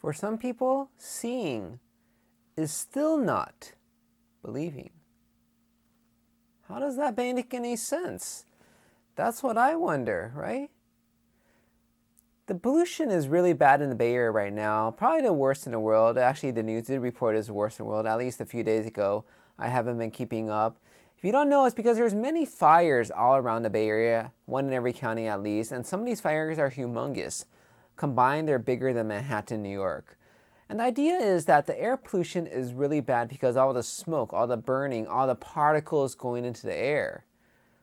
For some people, seeing is still not believing. How does that make any sense? That's what I wonder, right? The pollution is really bad in the Bay Area right now, probably the worst in the world. Actually, the news did report it's the worst in the world, at least a few days ago. I haven't been keeping up. If you don't know, it's because there's many fires all around the Bay Area, one in every county at least, and some of these fires are humongous. Combined, they're bigger than Manhattan, New York. And the idea is that the air pollution is really bad because all the smoke, all the burning, all the particles going into the air.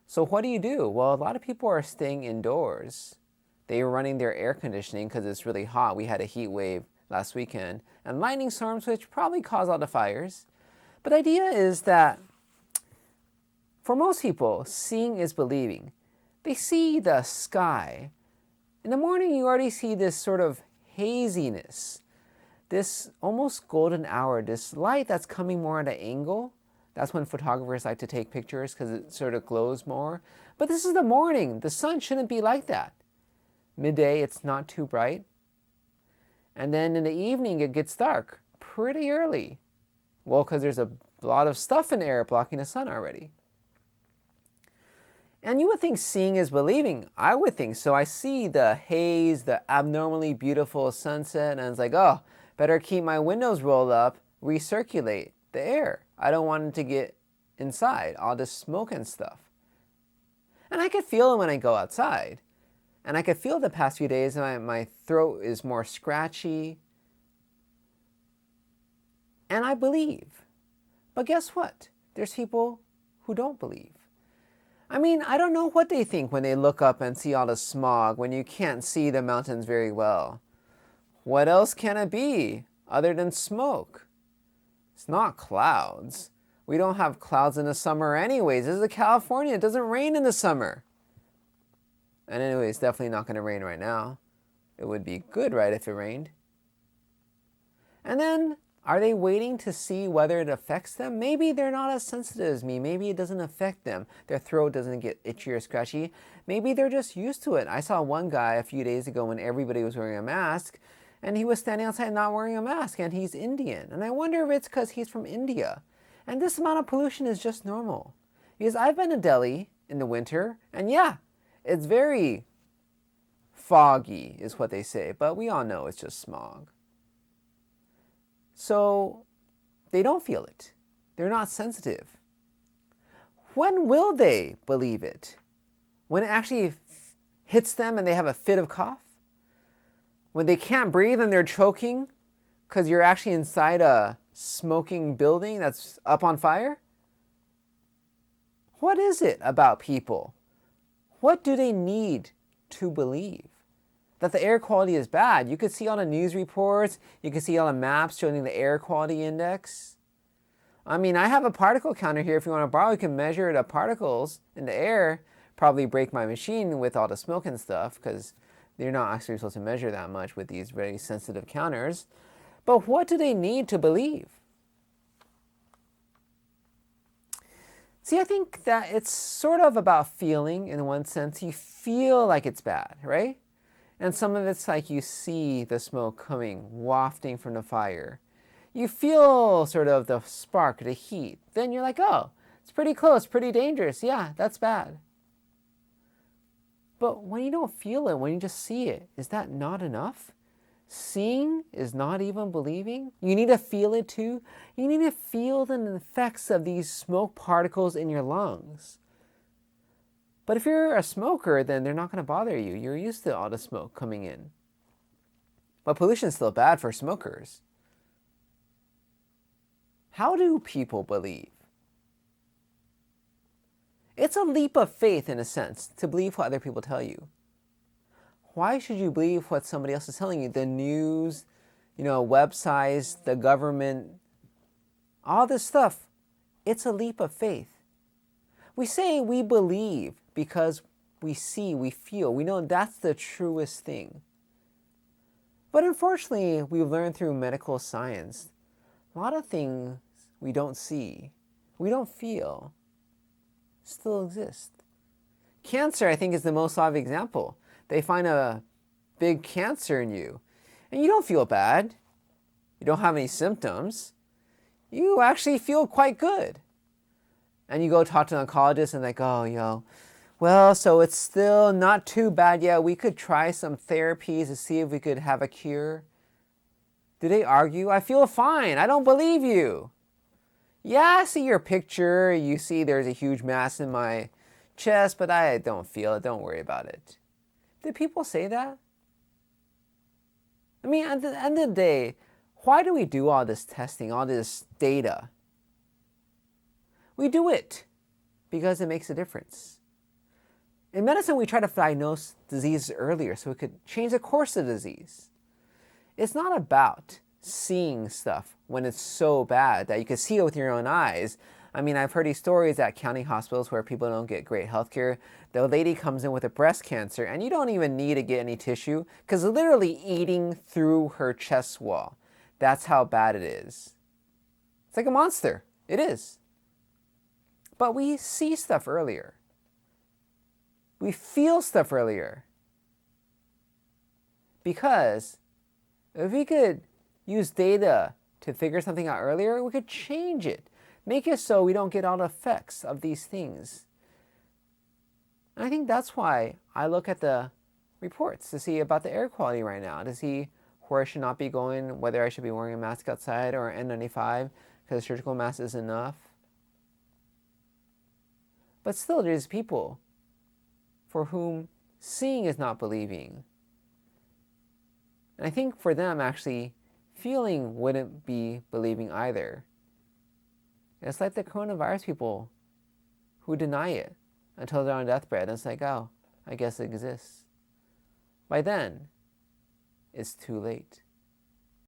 So what do? Well, a lot of people are staying indoors. They were running their air conditioning because it's really hot. We had a heat wave last weekend and lightning storms, which probably caused all the fires. But the idea is that for most people, seeing is believing. They see the sky. In the morning, you already see this sort of haziness, this almost golden hour, this light that's coming more at an angle. That's when photographers like to take pictures because it sort of glows more. But this is the morning. The sun shouldn't be like that. Midday, it's not too bright. And then in the evening, it gets dark pretty early. Well, because there's a lot of stuff in the air blocking the sun already. And you would think seeing is believing. I would think so. I see the haze, the abnormally beautiful sunset, and it's like, oh, better keep my windows rolled up, recirculate the air. I don't want it to get inside, all this smoke and stuff. And I could feel it when I go outside. And I could feel the past few days my throat is more scratchy. And I believe. But guess what? There's people who don't believe. I mean, I don't know what they think when they look up and see all the smog when you can't see the mountains very well. What else can it be other than smoke? It's not clouds. We don't have clouds in the summer anyways. This is California. It doesn't rain in the summer. And anyway, it's definitely not going to rain right now. It would be good, right, if it rained. And then, are they waiting to see whether it affects them? Maybe they're not as sensitive as me. Maybe it doesn't affect them. Their throat doesn't get itchy or scratchy. Maybe they're just used to it. I saw one guy a few days ago when everybody was wearing a mask, and he was standing outside not wearing a mask, and he's Indian. And I wonder if it's because he's from India. And this amount of pollution is just normal. Because I've been to Delhi in the winter, and yeah, it's very foggy is what they say, but we all know it's just smog. So they don't feel it. They're not sensitive. When will they believe it? When it actually hits them and they have a fit of cough? When they can't breathe and they're choking because you're actually inside a smoking building that's up on fire? What is it about people? What do they need to believe? That the air quality is bad. You could see all the news reports. You could see all the maps showing the air quality index. I mean, I have a particle counter here. If you want to borrow, you can measure the particles in the air. Probably break my machine with all the smoke and stuff because you're not actually supposed to measure that much with these very sensitive counters. But what do they need to believe? See, I think that it's sort of about feeling in one sense. You feel like it's bad, right? And some of it's like you see the smoke coming, wafting from the fire. You feel sort of the spark, the heat. Then you're like, oh, it's pretty close, pretty dangerous. Yeah, that's bad. But when you don't feel it, when you just see it, is that not enough? Seeing is not even believing. You need to feel it too. You need to feel the effects of these smoke particles in your lungs. But if you're a smoker, then they're not going to bother you. You're used to all the smoke coming in. But pollution is still bad for smokers. How do people believe? It's a leap of faith, in a sense, to believe what other people tell you. Why should you believe what somebody else is telling you? The news, websites, the government, all this stuff. It's a leap of faith. We say we believe because we see, we feel. We know that's the truest thing. But unfortunately, we've learned through medical science, a lot of things we don't see, we don't feel, still exist. Cancer, I think, is the most obvious example. They find a big cancer in you, and you don't feel bad. you don't have any symptoms, you actually feel quite good. And you go talk to an oncologist and like, oh, well, so it's still not too bad yet. We could try some therapies to see if we could have a cure. Do they argue? I feel fine. I don't believe you. Yeah, I see your picture. You see there's a huge mass in my chest, but I don't feel it. Don't worry about it. Do people say that? I mean, at the end of the day, why do we do all this testing, all this data? We do it because it makes a difference. In medicine, we try to diagnose diseases earlier so we could change the course of the disease. It's not about seeing stuff when it's so bad that you can see it with your own eyes. I mean, I've heard these stories at county hospitals where people don't get great health care. The lady comes in with a breast cancer and you don't even need to get any tissue because it's literally eating through her chest wall. That's how bad it is. It's like a monster. It is. But we see stuff earlier. We feel stuff earlier. Because if we could use data to figure something out earlier, we could change it. Make it so we don't get all the effects of these things. And I think that's why I look at the reports to see about the air quality right now, to see where I should not be going, whether I should be wearing a mask outside or an N95 because surgical mask is enough. But still, there's people for whom seeing is not believing. And I think for them, actually, feeling wouldn't be believing either. It's like the coronavirus people who deny it until they're on deathbed. And it's like, oh, I guess it exists. By then, it's too late.